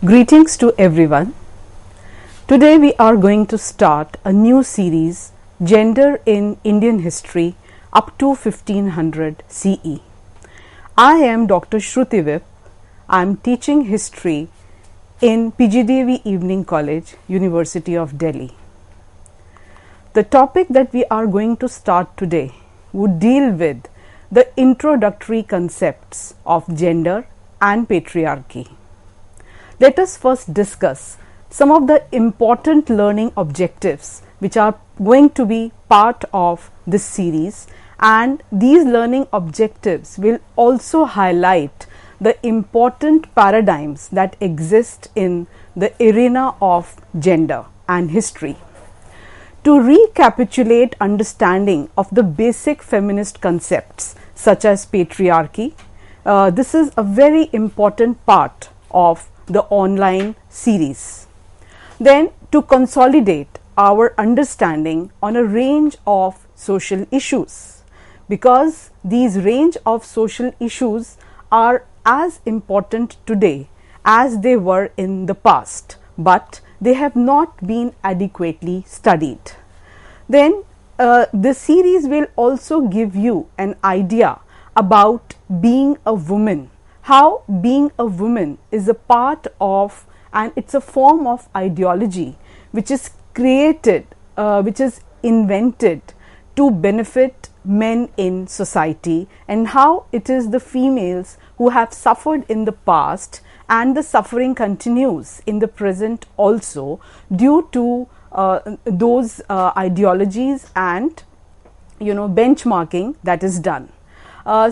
Greetings to everyone. Today we are going to start a new series, Gender in Indian History up to 1500 CE. I am Dr. Shruti Vip. I am teaching history in PGDV Evening College, University of Delhi. The topic that we are going to start today would deal with the introductory concepts of gender and patriarchy. Let us first discuss some of the important learning objectives which are going to be part of this series, and these learning objectives will also highlight the important paradigms that exist in the arena of gender and history. To recapitulate understanding of the basic feminist concepts such as patriarchy, this is a very important part of the online series. Then, to consolidate our understanding on a range of social issues, because these range of social issues are as important today as they were in the past, but they have not been adequately studied. Then the series will also give you an idea about being a woman, how being a woman is a part of and it's a form of ideology which is created, which is invented to benefit men in society, and how it is the females who have suffered in the past and the suffering continues in the present also due to those ideologies and benchmarking that is done.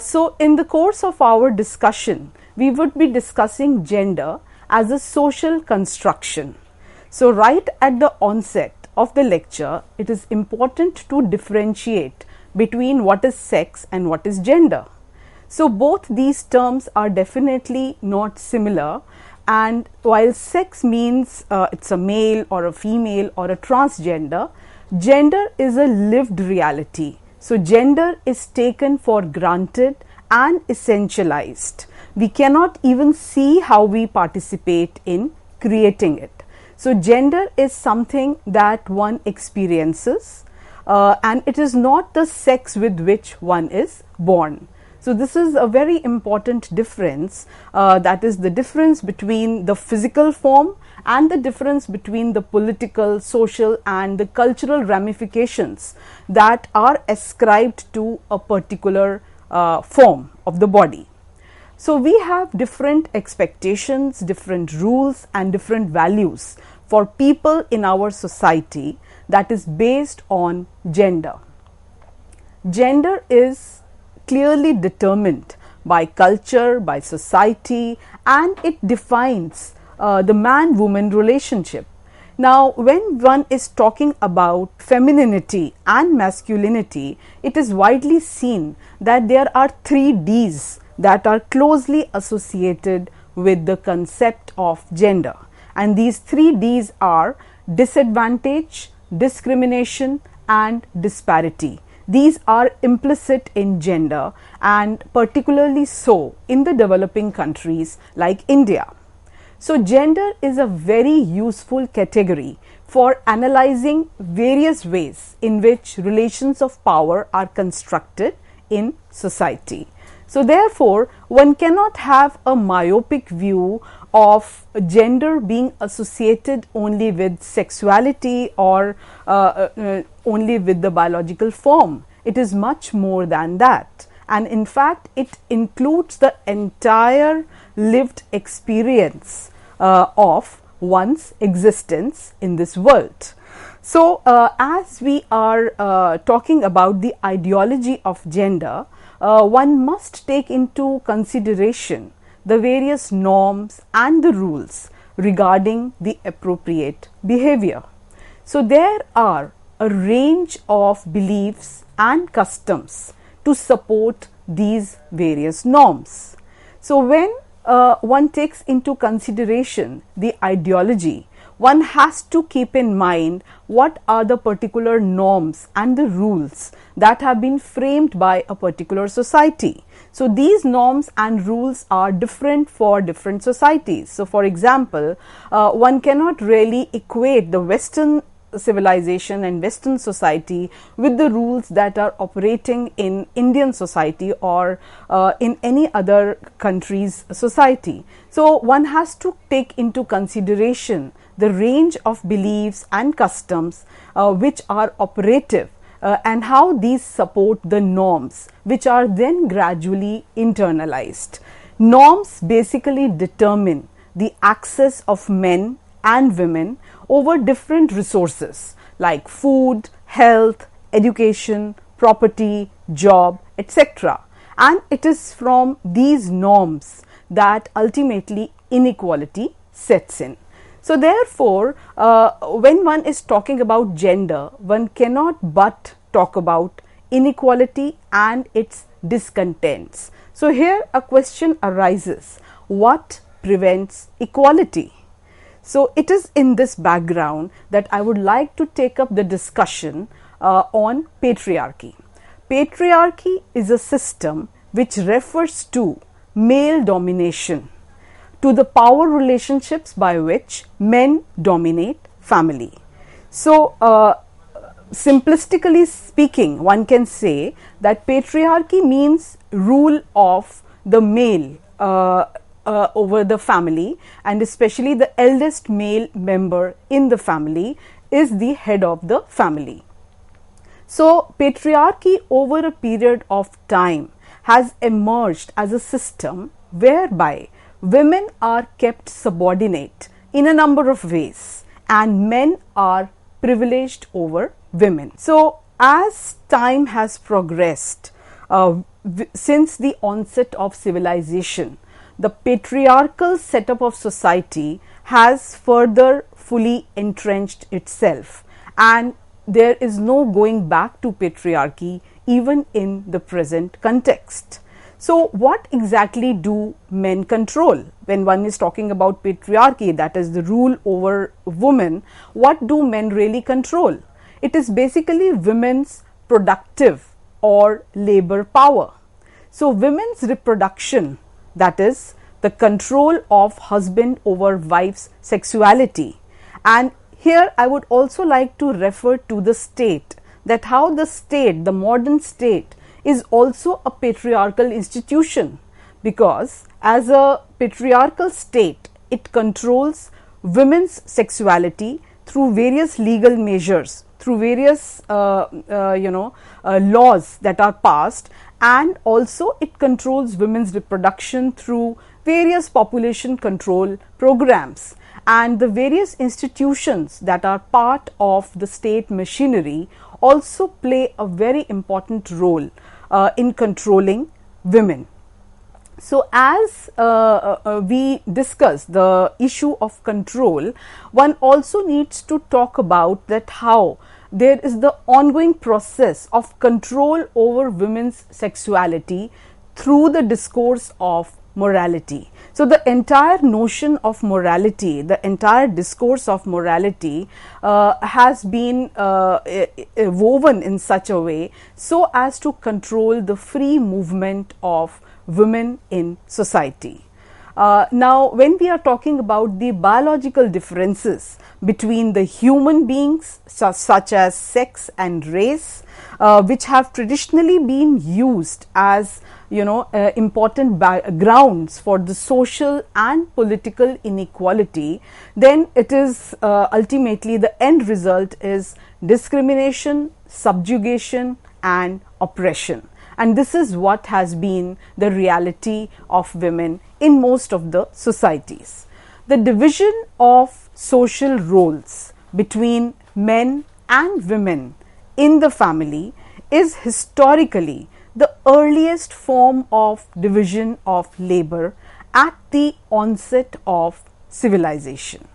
So in the course of our discussion, we would be discussing gender as a social construction. So right at the onset of the lecture, it is important to differentiate between what is sex and what is gender. So both these terms are definitely not similar, and while sex means it's a male or a female or a transgender, gender is a lived reality. So gender is taken for granted and essentialized. We cannot even see how we participate in creating it. So gender is something that one experiences, and it is not the sex with which one is born. So this is a very important difference, that is the difference between the physical form and the difference between the political, social and the cultural ramifications that are ascribed to a particular form of the body. So we have different expectations, different rules and different values for people in our society that is based on gender. Gender is clearly determined by culture, by society, and it defines the man-woman relationship. Now, when one is talking about femininity and masculinity, it is widely seen that there are 3 Ds that are closely associated with the concept of gender. And these 3 Ds are disadvantage, discrimination, and disparity. These are implicit in gender, and particularly so in the developing countries like India. So gender is a very useful category for analyzing various ways in which relations of power are constructed in society. So therefore, one cannot have a myopic view of gender being associated only with sexuality or only with the biological form. It is much more than that, and in fact it includes the entire lived experience of one's existence in this world. So as we are talking about the ideology of gender, one must take into consideration the various norms and the rules regarding the appropriate behavior. So there are a range of beliefs and customs to support these various norms. So when one takes into consideration the ideology, one has to keep in mind what are the particular norms and the rules that have been framed by a particular society. So these norms and rules are different for different societies. So for example, one cannot really equate the Western civilization and Western society with the rules that are operating in Indian society or in any other country's society. So one has to take into consideration the range of beliefs and customs which are operative and how these support the norms, which are then gradually internalized. Norms basically determine the access of men and women over different resources like food, health, education, property, job, etc. And it is from these norms that ultimately inequality sets in. So therefore, when one is talking about gender, one cannot but talk about inequality and its discontents. So here a question arises: what prevents equality? So it is in this background that I would like to take up the discussion on patriarchy. Patriarchy is a system which refers to male domination, to the power relationships by which men dominate family. So simplistically speaking, one can say that patriarchy means rule of the male over the family, and especially the eldest male member in the family is the head of the family. So patriarchy over a period of time has emerged as a system whereby women are kept subordinate in a number of ways and men are privileged over women. So as time has progressed, since the onset of civilization, the patriarchal setup of society has further fully entrenched itself, and there is no going back to patriarchy even in the present context. So what exactly do men control? When one is talking about patriarchy, that is the rule over women, what do men really control? It is basically women's productive or labor power. So women's reproduction, that is the control of husband over wife's sexuality. And here I would also like to refer to the state, that how the state, the modern state, is also a patriarchal institution, because as a patriarchal state, it controls women's sexuality through various legal measures, through various laws that are passed, and also it controls women's reproduction through various population control programs. And the various institutions that are part of the state machinery also play a very important role in controlling women. So as we discuss the issue of control, one also needs to talk about that how there is the ongoing process of control over women's sexuality through the discourse of morality. So the entire notion of morality, the entire discourse of morality has been woven in such a way so as to control the free movement of women in society. Now when we are talking about the biological differences between the human beings such as sex and race, which have traditionally been used as important grounds for the social and political inequality, then it is ultimately the end result is discrimination, subjugation and oppression. And this is what has been the reality of women in most of the societies. The division of social roles between men and women in the family is historically the earliest form of division of labor at the onset of civilization.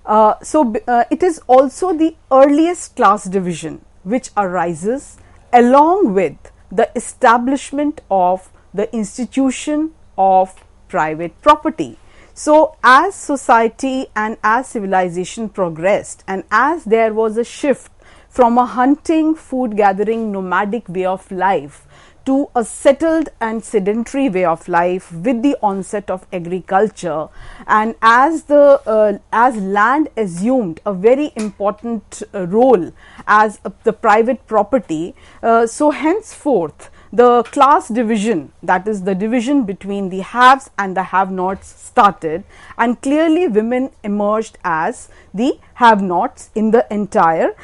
It is also the earliest class division which arises along with the establishment of the institution of private property. So, as society and as civilization progressed, and as there was a shift from a hunting, food gathering, nomadic way of life to a settled and sedentary way of life with the onset of agriculture, and as land assumed a very important role as the private property, so henceforth the class division, that is the division between the haves and the have-nots, started, and clearly women emerged as the have-nots in the entire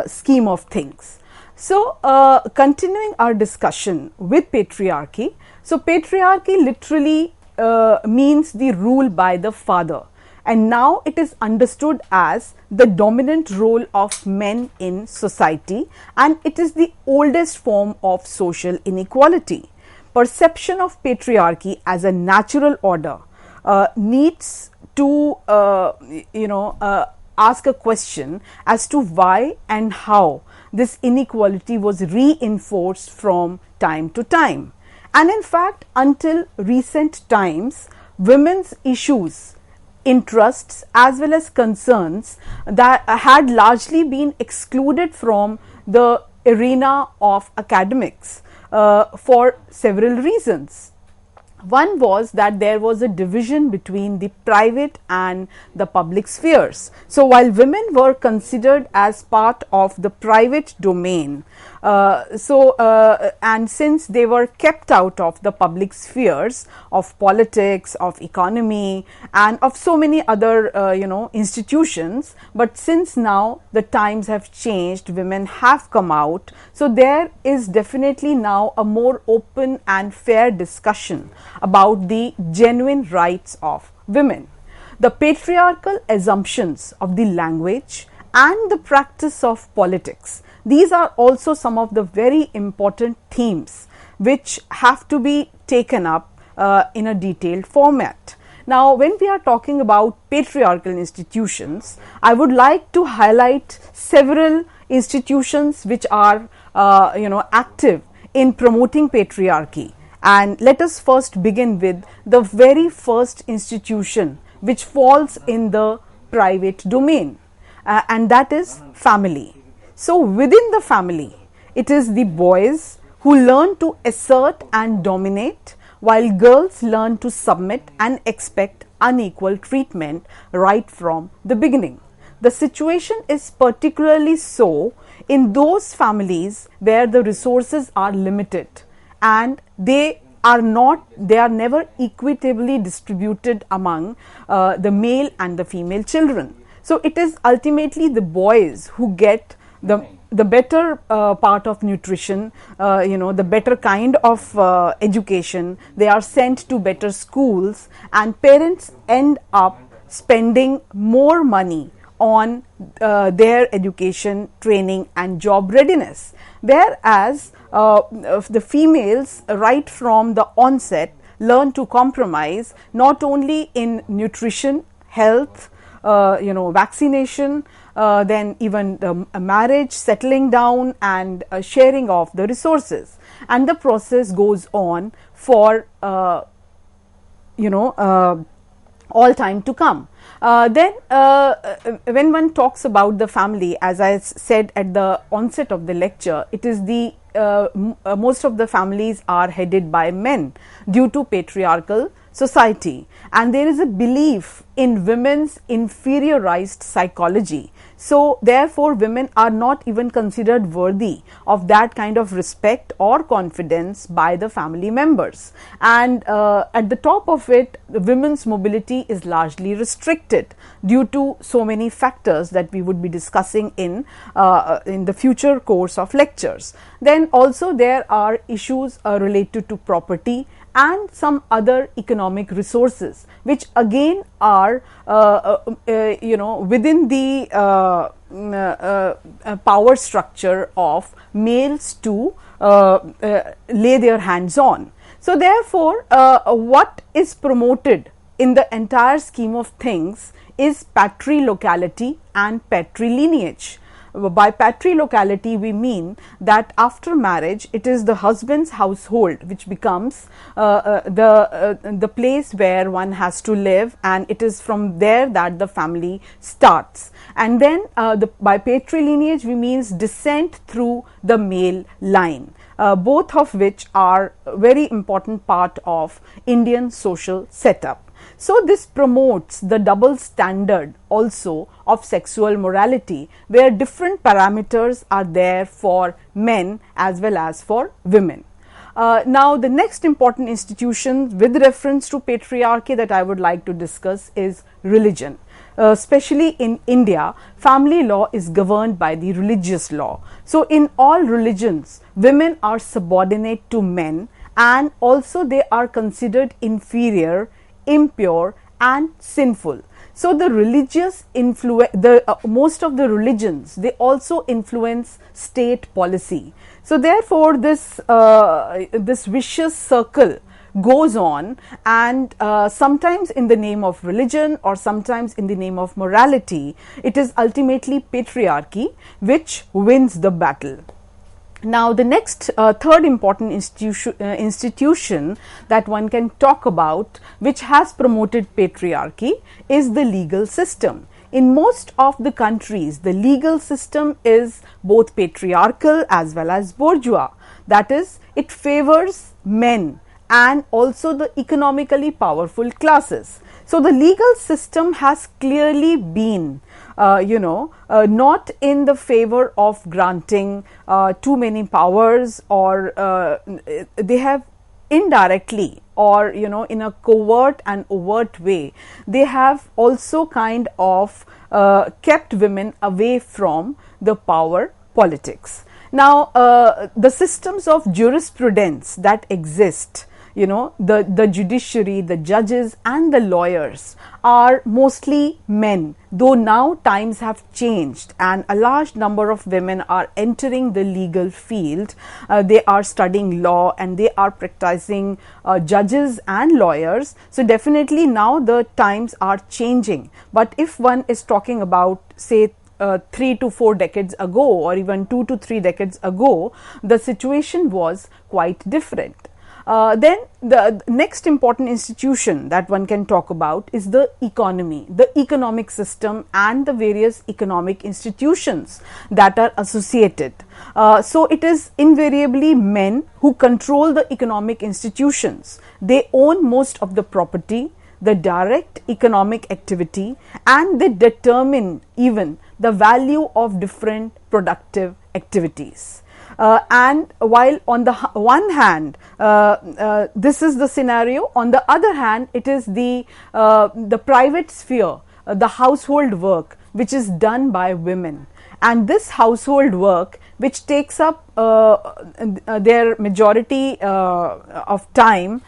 scheme of things. So, continuing our discussion with patriarchy. So, patriarchy literally means the rule by the father, and now it is understood as the dominant role of men in society, and it is the oldest form of social inequality. Perception of patriarchy as a natural order needs to ask a question as to why and how this inequality was reinforced from time to time. And in fact, until recent times, women's issues, interests as well as concerns that had largely been excluded from the arena of academics for several reasons. One was that there was a division between the private and the public spheres. So, while women were considered as part of the private domain, and since they were kept out of the public spheres of politics, of economy, and of so many other institutions, but since now the times have changed, women have come out. So, there is definitely now a more open and fair discussion about the genuine rights of women. The patriarchal assumptions of the language and the practice of politics, these are also some of the very important themes which have to be taken up in a detailed format. Now, when we are talking about patriarchal institutions, I would like to highlight several institutions which are active in promoting patriarchy. And let us first begin with the very first institution which falls in the private domain, and that is family. So, within the family, it is the boys who learn to assert and dominate, while girls learn to submit and expect unequal treatment right from the beginning. The situation is particularly so in those families where the resources are limited, and they are never equitably distributed among the male and the female children. So, it is ultimately the boys who get the better part of nutrition, the better kind of education. They are sent to better schools, and parents end up spending more money on their education, training and job readiness, whereas the females right from the onset learn to compromise not only in nutrition, health, vaccination, then even the marriage, settling down and sharing of the resources, and the process goes on for all time to come. Then when one talks about the family, as I said at the onset of the lecture, it is the most of the families are headed by men due to patriarchal society, and there is a belief in women's inferiorized psychology. So, therefore, women are not even considered worthy of that kind of respect or confidence by the family members, and at the top of it, women's mobility is largely restricted due to so many factors that we would be discussing in the future course of lectures. Then also there are issues related to property and some other economic resources, which again are within the power structure of males to lay their hands on. So, therefore, what is promoted in the entire scheme of things is patrilineality and patrilineage. By patrilocality, we mean that after marriage, it is the husband's household which becomes the place where one has to live, and it is from there that the family starts. And then by patrilineage, we means descent through the male line. Both of which are a very important part of Indian social setup. So this promotes the double standard also of sexual morality, where different parameters are there for men as well as for women. Now the next important institution with reference to patriarchy that I would like to discuss is religion. Especially in India, family law is governed by the religious law. So in all religions, women are subordinate to men, and also they are considered inferior, impure and sinful. So the religious most of the religions, they also influence state policy. So therefore this vicious circle goes on, and sometimes in the name of religion or sometimes in the name of morality, it is ultimately patriarchy which wins the battle. Now the next third important institution that one can talk about, which has promoted patriarchy, is the legal system. In most of the countries, the legal system is both patriarchal as well as bourgeois. That is, it favors men and also the economically powerful classes. So the legal system has clearly been not in the favor of granting too many powers, or they have indirectly, or in a covert and overt way, they have also kind of kept women away from the power politics. Now the systems of jurisprudence that exist, the judiciary, the judges and the lawyers are mostly men, though now times have changed and a large number of women are entering the legal field. They are studying law and they are practicing judges and lawyers. So definitely now the times are changing. But if one is talking about, say, 3 to 4 decades ago, or even 2 to 3 decades ago, the situation was quite different. Then the next important institution that one can talk about is the economy, the economic system and the various economic institutions that are associated. So it is invariably men who control the economic institutions. They own most of the property, the direct economic activity, and they determine even the value of different productive activities. And while on the one hand this is the scenario, on the other hand it is the private sphere, the household work which is done by women, and this household work which takes up their majority of time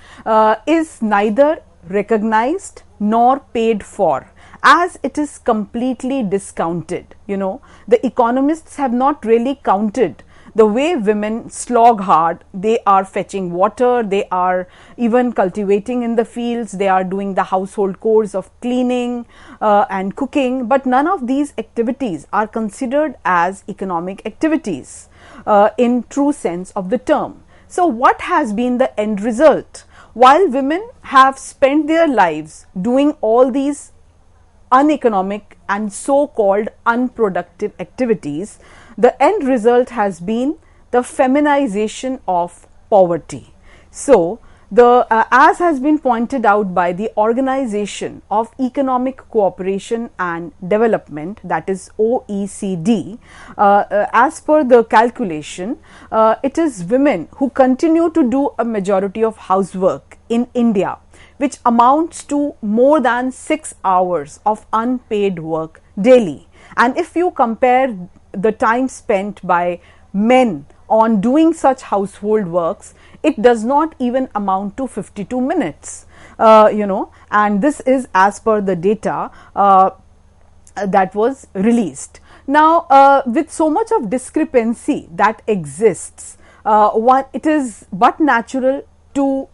is neither recognized nor paid for, as it is completely discounted. The economists have not really counted the way women slog hard. They are fetching water, they are even cultivating in the fields, they are doing the household chores of cleaning and cooking, but none of these activities are considered as economic activities in true sense of the term. So what has been the end result? While women have spent their lives doing all these uneconomic and so-called unproductive activities, the end result has been the feminization of poverty. So, as has been pointed out by the Organization of Economic Cooperation and Development, that is OECD, as per the calculation, it is women who continue to do a majority of housework in India, which amounts to more than 6 hours of unpaid work daily. And if you compare the time spent by men on doing such household works, it does not even amount to 52 minutes, and this is as per the data that was released. Now, with so much of discrepancy that exists, it is but natural to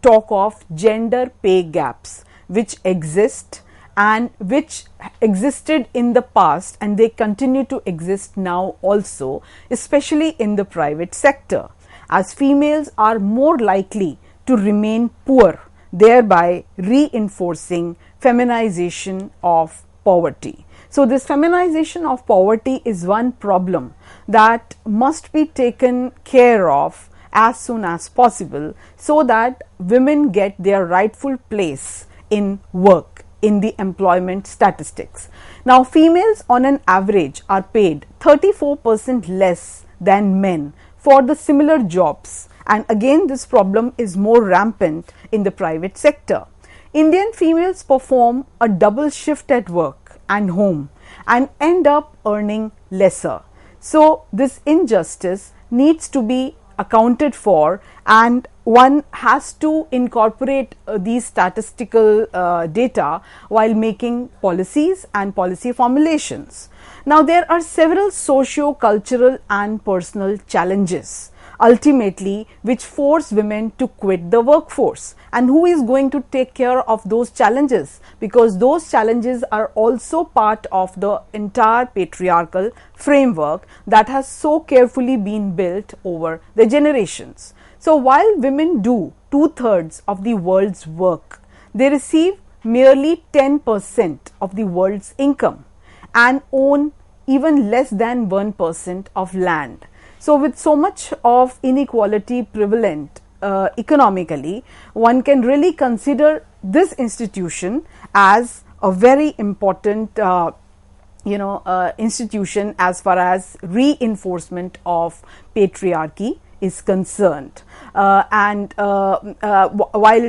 talk of gender pay gaps which exist and which existed in the past and they continue to exist now also, especially in the private sector, as females are more likely to remain poor, thereby reinforcing feminization of poverty. So, this feminization of poverty is one problem that must be taken care of as soon as possible, so that women get their rightful place in work, in the employment statistics. Now, females on an average are paid 34% less than men for the similar jobs, and again this problem is more rampant in the private sector. Indian females perform a double shift at work and home and end up earning lesser. So, this injustice needs to be accounted for, and one has to incorporate these statistical data while making policies and policy formulations. Now, there are several socio-cultural and personal challenges ultimately which force women to quit the workforce, and who is going to take care of those challenges, because those challenges are also part of the entire patriarchal framework that has so carefully been built over the generations. So, while women do 2/3 of the world's work, they receive merely 10% of the world's income and own even less than 1% of land. So, with so much of inequality prevalent economically, one can really consider this institution as a very important institution as far as reinforcement of patriarchy is concerned. While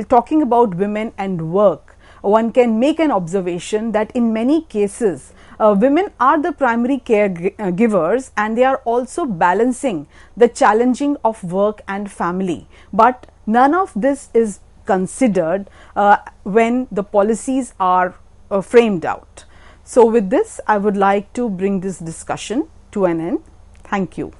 talking about women and work, one can make an observation that in many cases women are the primary caregivers, and they are also balancing the challenging of work and family, but none of this is considered when the policies are framed out. So, with this I would like to bring this discussion to an end. Thank you.